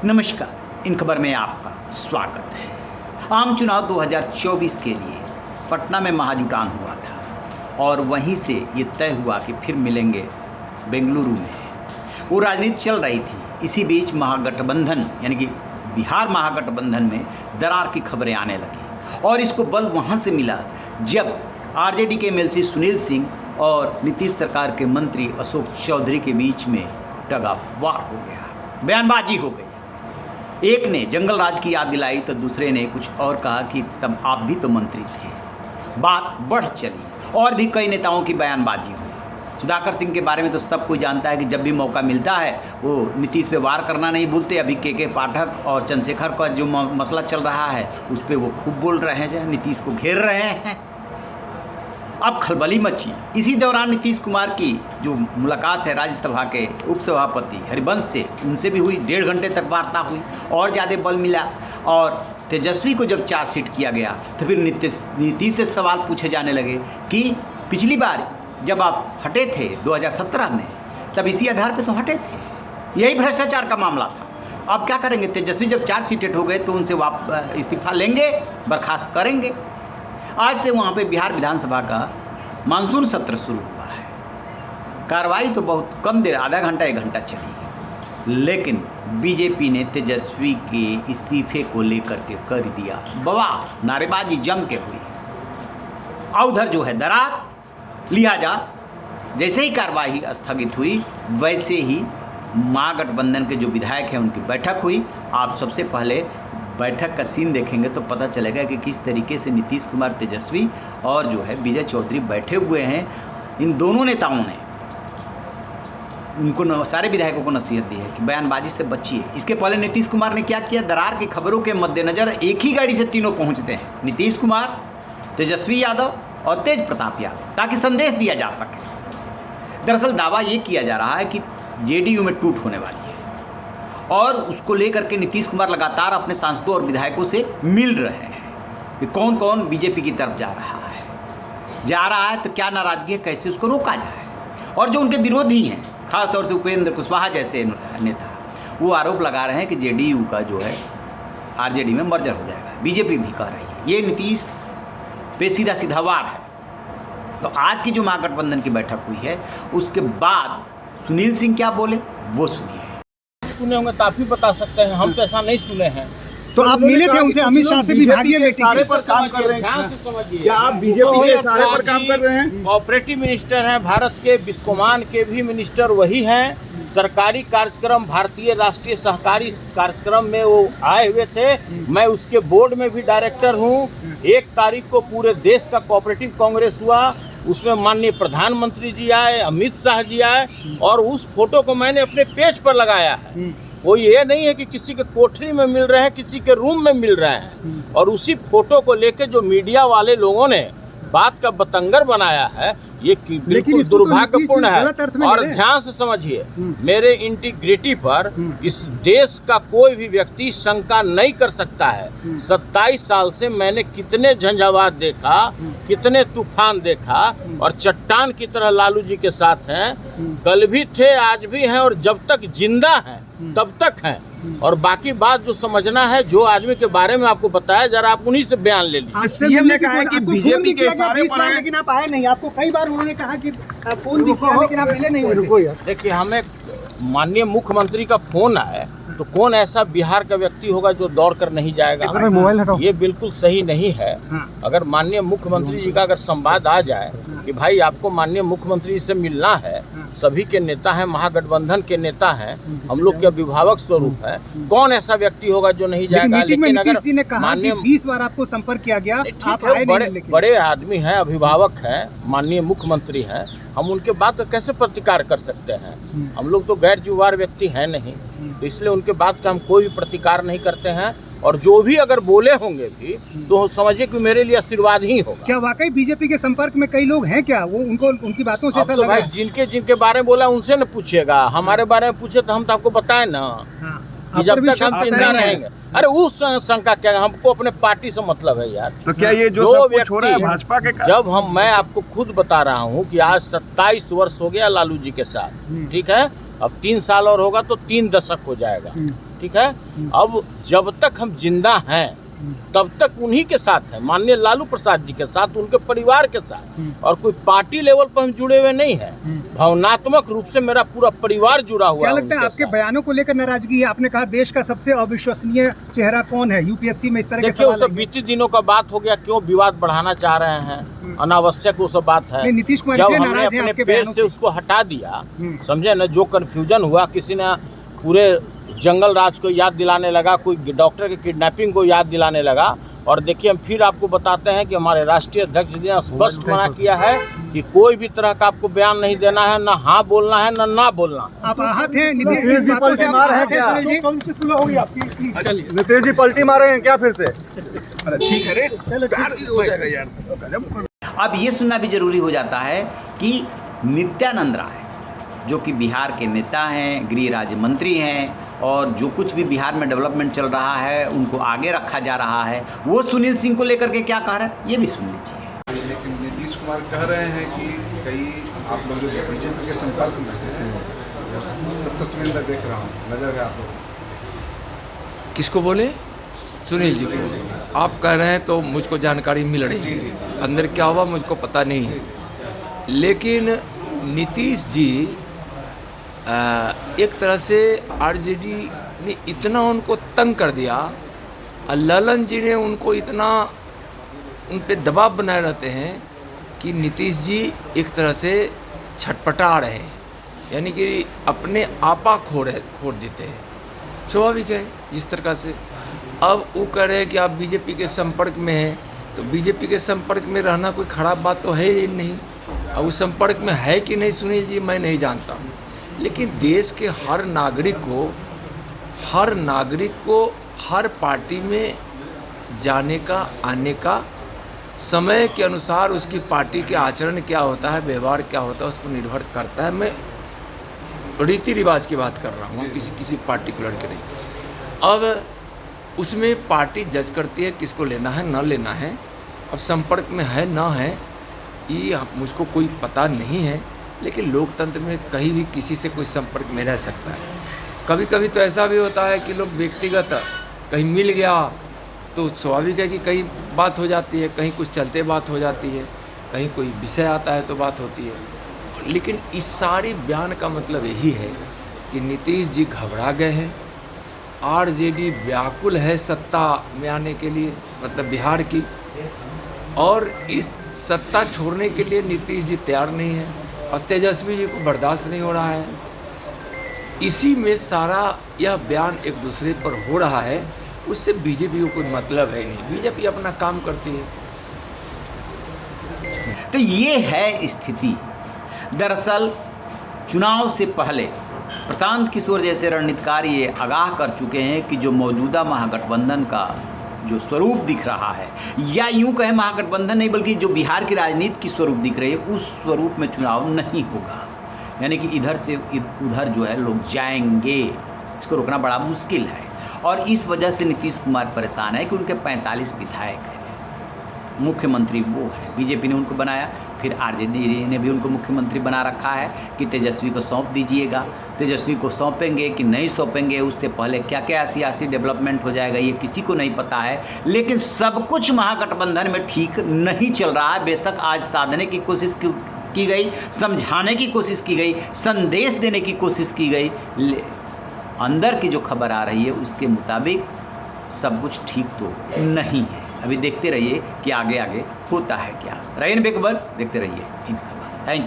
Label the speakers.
Speaker 1: नमस्कार, इन खबर में आपका स्वागत है। आम चुनाव 2024 के लिए पटना में महाजुटान हुआ था और वहीं से ये तय हुआ कि फिर मिलेंगे बेंगलुरु में। वो राजनीति चल रही थी। इसी बीच महागठबंधन यानी कि बिहार महागठबंधन में दरार की खबरें आने लगी और इसको बल वहाँ से मिला जब आरजेडी के एमएलसी सुनील सिंह और नीतीश सरकार के मंत्री अशोक चौधरी के बीच में टगावार हो गया, बयानबाजी हो गई। एक ने जंगल राज की याद दिलाई तो दूसरे ने कुछ और कहा कि तब आप भी तो मंत्री थे। बात बढ़ चली और भी कई नेताओं की बयानबाजी हुई। सुधाकर सिंह के बारे में तो सब कोई जानता है कि जब भी मौका मिलता है वो नीतीश पे वार करना नहीं भूलते। अभी के पाठक और चंद्रशेखर का जो मसला चल रहा है उस पर वो खूब बोल रहे हैं, नीतीश को घेर रहे हैं। अब खलबली मची। इसी दौरान नीतीश कुमार की जो मुलाकात है राज्यसभा के उपसभापति हरिवंश से, उनसे भी हुई। 1.5 घंटे तक वार्ता हुई और ज़्यादा बल मिला। और तेजस्वी को जब चार्जशीट किया गया तो फिर नीतीश से सवाल पूछे जाने लगे कि पिछली बार जब आप हटे थे 2017 में, तब इसी आधार पर तो हटे थे, यही भ्रष्टाचार का मामला था। अब क्या करेंगे? तेजस्वी जब चार्जशीटेड हो गए तो उनसे इस्तीफा लेंगे, बर्खास्त करेंगे। आज से वहाँ पे बिहार विधानसभा का मानसून सत्र शुरू हुआ है। कार्रवाई तो बहुत कम देर, आधा घंटा 1 घंटा चली, लेकिन बीजेपी ने तेजस्वी के इस्तीफे को लेकर के कर दिया बवाल, नारेबाजी जम के हुई। और उधर जो है दरार, लिहाजा जैसे ही कार्रवाई स्थगित हुई वैसे ही महागठबंधन के जो विधायक हैं उनकी बैठक हुई। आप सबसे पहले बैठक का सीन देखेंगे तो पता चलेगा कि किस तरीके से नीतीश कुमार, तेजस्वी और जो है विजय चौधरी बैठे हुए हैं। इन दोनों नेताओं ने उनको सारे विधायकों को नसीहत दी है कि बयानबाजी से बचिए। इसके पहले नीतीश कुमार ने क्या किया? दरार की खबरों के मद्देनज़र एक ही गाड़ी से तीनों पहुंचते हैं, नीतीश कुमार, तेजस्वी यादव और तेज प्रताप यादव, ताकि संदेश दिया जा सके। दरअसल दावा ये किया जा रहा है कि जेडीयू में टूट होने वाली है और उसको लेकर के नीतीश कुमार लगातार अपने सांसदों और विधायकों से मिल रहे हैं कि कौन कौन बीजेपी की तरफ जा रहा है तो क्या नाराज़गी है, कैसे उसको रोका जाए। और जो उनके विरोधी हैं, खासतौर से उपेंद्र कुशवाहा जैसे नेता, वो आरोप लगा रहे हैं कि जेडीयू का जो है आरजेडी में मर्जर हो जाएगा। बीजेपी भी कह रही है। ये नीतीश पे सीधा सीधा वार है। तो आज की जो महागठबंधन की बैठक हुई है उसके बाद सुनील सिंह क्या बोले वो सुनिए।
Speaker 2: सुने होंगे तो आप ही बता सकते हैं, हम तो ऐसा नहीं सुने हैं।
Speaker 3: तो आप मिले थे उनसे? अमित शाह से विभागीय मीटिंग
Speaker 2: सारे पर काम कर रहे हैं। क्या आप बीजेपी के सारे पर काम कर रहे हैं? कोऑपरेटिव मिनिस्टर हैं भारत के, बिस्कोमान के भी मिनिस्टर वही हैं। सरकारी कार्यक्रम, भारतीय राष्ट्रीय सहकारी कार्यक्रम में वो आए हुए थे। मैं उसके बोर्ड में भी डायरेक्टर हूँ। 1 तारीख को पूरे देश का कोऑपरेटिव कांग्रेस हुआ, उसमें माननीय प्रधानमंत्री जी आए, अमित शाह जी आए और उस फोटो को मैंने अपने पेज पर लगाया है। कोई ये नहीं है कि किसी के कोठरी में मिल रहे हैं, किसी के रूम में मिल रहे हैं। और उसी फोटो को लेके जो मीडिया वाले लोगों ने बात का बतंगर बनाया है, ये बिल्कुल दुर्भाग्यपूर्ण है। और ध्यान से समझिए, मेरे इंटीग्रिटी पर इस देश का कोई भी व्यक्ति शंका नहीं कर सकता है। 27 साल से मैंने कितने झंझावात देखा, कितने तूफान देखा और चट्टान की तरह लालू जी के साथ हैं। कल भी थे, आज भी हैं और जब तक जिंदा हैं तब तक हैं। और बाकी बात जो समझना है, जो आदमी के बारे में आपको बताया, जरा आप उन्हीं से बयान ले लीजिए।
Speaker 3: सीएम ने कहा है कि बीजेपी के इशारे पर हैं, लेकिन आप आए नहीं। आपको कई बार उन्होंने कहा कि फोन भी किया लेकिन आप मिले नहीं।
Speaker 2: देखिए, हमें माननीय मुख्यमंत्री का फोन आया तो कौन ऐसा बिहार का व्यक्ति होगा जो दौड़ कर नहीं जाएगा?
Speaker 3: मोबाइल हटाओ।
Speaker 2: ये बिल्कुल सही नहीं है। अगर माननीय मुख्यमंत्री जी का अगर संवाद आ जाए कि भाई आपको माननीय मुख्यमंत्री से मिलना है, सभी के नेता हैं, महागठबंधन के नेता हैं, हम लोग के अभिभावक स्वरूप है, कौन ऐसा व्यक्ति होगा जो नहीं जाएगा? लेकिन अगर
Speaker 3: किसी ने कहा कि 20 बार आपको संपर्क किया गया, आप आए नहीं।
Speaker 2: बड़े आदमी हैं, अभिभावक हैं, माननीय मुख्यमंत्री हैं, हम उनके बात का कैसे प्रतिकार कर सकते हैं? हम लोग तो गैर जिम्मेदार व्यक्ति हैं नहीं, तो इसलिए उनके बात का हम कोई भी प्रतिकार नहीं करते हैं। और जो भी अगर बोले होंगे भी तो समझिए कि मेरे लिए आशीर्वाद ही होगा।
Speaker 3: क्या वाकई बीजेपी के संपर्क में कई लोग हैं क्या? वो उनको उनकी बातों से ऐसा
Speaker 2: तो
Speaker 3: लगा?
Speaker 2: भाई जिनके बारे में बोला उनसे न पूछिएगा, हमारे बारे में पूछे तो हम तो आपको बताएं ना। कि जब तक हम जिंदा रहेंगे। अरे उस शंका क्या, हमको अपने पार्टी से मतलब है यार।
Speaker 4: तो क्या ये जो सब कुछ हो रहा है भाजपा के?
Speaker 2: जब मैं आपको खुद बता रहा हूँ कि आज 27 वर्ष हो गया लालू जी के साथ, ठीक है, अब 3 साल और होगा तो 3 दशक हो जाएगा। ठीक है। अब जब तक हम जिंदा हैं तब तक उन्हीं के साथ है, माननीय लालू प्रसाद जी के साथ, उनके परिवार के साथ, और कोई पार्टी लेवल पर हम जुड़े हुए नहीं है। भावनात्मक रूप से मेरा पूरा परिवार जुड़ा हुआ है।
Speaker 3: क्या लगता है आपके बयानों को लेकर नाराजगी है? आपने कहा देश का सबसे अविश्वसनीय चेहरा कौन है यूपीएससी में, इस तरह के
Speaker 2: देखिए वो
Speaker 3: सवाल
Speaker 2: सब बीती दिनों का बात हो गया, क्यों विवाद बढ़ाना चाह रहे हैं, अनावश्यक वो सब बात है।
Speaker 3: नीतीश कुमार
Speaker 2: जब
Speaker 3: इसलिए
Speaker 2: हमने
Speaker 3: नाराज हैं
Speaker 2: अपने
Speaker 3: आपके
Speaker 2: पेज
Speaker 3: बयानों
Speaker 2: से उसको हटा दिया, समझे ना, जो कन्फ्यूजन हुआ, किसी ने पूरे जंगल राज को याद दिलाने लगा, कोई डॉक्टर की किडनैपिंग को याद दिलाने लगा। और देखिए हम फिर आपको बताते हैं कि हमारे राष्ट्रीय अध्यक्ष जी ने स्पष्ट मना किया है कि कोई भी तरह का आपको बयान नहीं देना है, ना हाँ बोलना है, ना बोलना।
Speaker 3: आप आहत हैं नीतीश इस बातों से? आप आहत हैं सुनील जी? कौन सी सुलह होगी आपकी?
Speaker 4: चलिए नीतीश जी पलटी मारे हैं क्या फिर से?
Speaker 3: ठीक है रे, चलो
Speaker 4: हो जाएगा यार।
Speaker 1: अब ये सुनना भी जरूरी हो जाता है कि नित्यानंद राय जो कि बिहार के नेता हैं, गृह राज्य मंत्री हैं, और जो कुछ भी बिहार में डेवलपमेंट चल रहा है उनको आगे रखा जा रहा है, वो सुनील सिंह को लेकर के क्या कह रहे हैं ये भी सुन लीजिए।
Speaker 5: लेकिन नीतीश कुमार कह रहे हैं कि कई आप लोग जो बीजेपी के संपर्क में हैं, सब तस्वीर मैं देख रहा हूँ, नजर है आप लोग।
Speaker 6: किसको बोले? सुनील जी को। आप कह रहे हैं तो मुझको जानकारी मिल रही है, अंदर क्या हुआ मुझको पता नहीं है। लेकिन नीतीश जी एक तरह से आरजेडी ने इतना उनको तंग कर दिया, और ललन जी ने उनको इतना उन पे दबाव बनाए रहते हैं कि नीतीश जी एक तरह से छटपटा रहे हैं, यानी कि अपने आपा खो देते हैं। स्वाभाविक है जिस तरह से अब वो कह रहे हैं कि आप बीजेपी के संपर्क में हैं, तो बीजेपी के संपर्क में रहना कोई खराब बात तो है ही नहीं। अब उस संपर्क में है कि नहीं सुनील जी मैं नहीं जानता हूँ, लेकिन देश के हर नागरिक को हर पार्टी में जाने का, आने का, समय के अनुसार उसकी पार्टी के आचरण क्या होता है, व्यवहार क्या होता है, उस पर निर्भर करता है। मैं रीति रिवाज की बात कर रहा हूँ, किसी पार्टिकुलर के नहीं। अब उसमें पार्टी जज करती है किसको लेना है ना लेना है। अब संपर्क में है ना है ये मुझको कोई पता नहीं है, लेकिन लोकतंत्र में कहीं भी किसी से कोई संपर्क में रह सकता है। कभी कभी तो ऐसा भी होता है कि लोग व्यक्तिगत कहीं मिल गया तो स्वाभाविक है कि कहीं बात हो जाती है, कहीं कुछ चलते बात हो जाती है, कहीं कोई विषय आता है तो बात होती है। लेकिन इस सारी बयान का मतलब यही है कि नीतीश जी घबरा गए हैं, आरजेडी व्याकुल है सत्ता में आने के लिए, मतलब बिहार की, और इस सत्ता छोड़ने के लिए नीतीश जी तैयार नहीं है, और तेजस्वी जी को बर्दाश्त नहीं हो रहा है। इसी में सारा यह बयान एक दूसरे पर हो रहा है, उससे बीजेपी को कोई मतलब है नहीं, बीजेपी अपना काम करती है।
Speaker 1: तो ये है स्थिति। दरअसल चुनाव से पहले प्रशांत किशोर जैसे रणनीतिकार ये आगाह कर चुके हैं कि जो मौजूदा महागठबंधन का जो स्वरूप दिख रहा है, या यूं कहें महागठबंधन नहीं बल्कि जो बिहार की राजनीति की स्वरूप दिख रही है, उस स्वरूप में चुनाव नहीं होगा। यानी कि इधर से उधर जो है लोग जाएंगे, इसको रोकना बड़ा मुश्किल है। और इस वजह से नीतीश कुमार परेशान है कि उनके 45 विधायक हैं, मुख्यमंत्री वो है, बीजेपी ने उनको बनाया, फिर आरजेडी ने भी उनको मुख्यमंत्री बना रखा है कि तेजस्वी को सौंप दीजिएगा। तेजस्वी को सौंपेंगे कि नहीं सौंपेंगे, उससे पहले क्या क्या सियासी डेवलपमेंट हो जाएगा ये किसी को नहीं पता है। लेकिन सब कुछ महागठबंधन में ठीक नहीं चल रहा है। बेशक आज साधने की कोशिश की गई, समझाने की कोशिश की गई, संदेश देने की कोशिश की गई, अंदर की जो खबर आ रही है उसके मुताबिक सब कुछ ठीक तो नहीं है। अभी देखते रहिए कि आगे आगे होता है क्या। रहीन बेखबर देखते रहिए इन खबर। Thank you.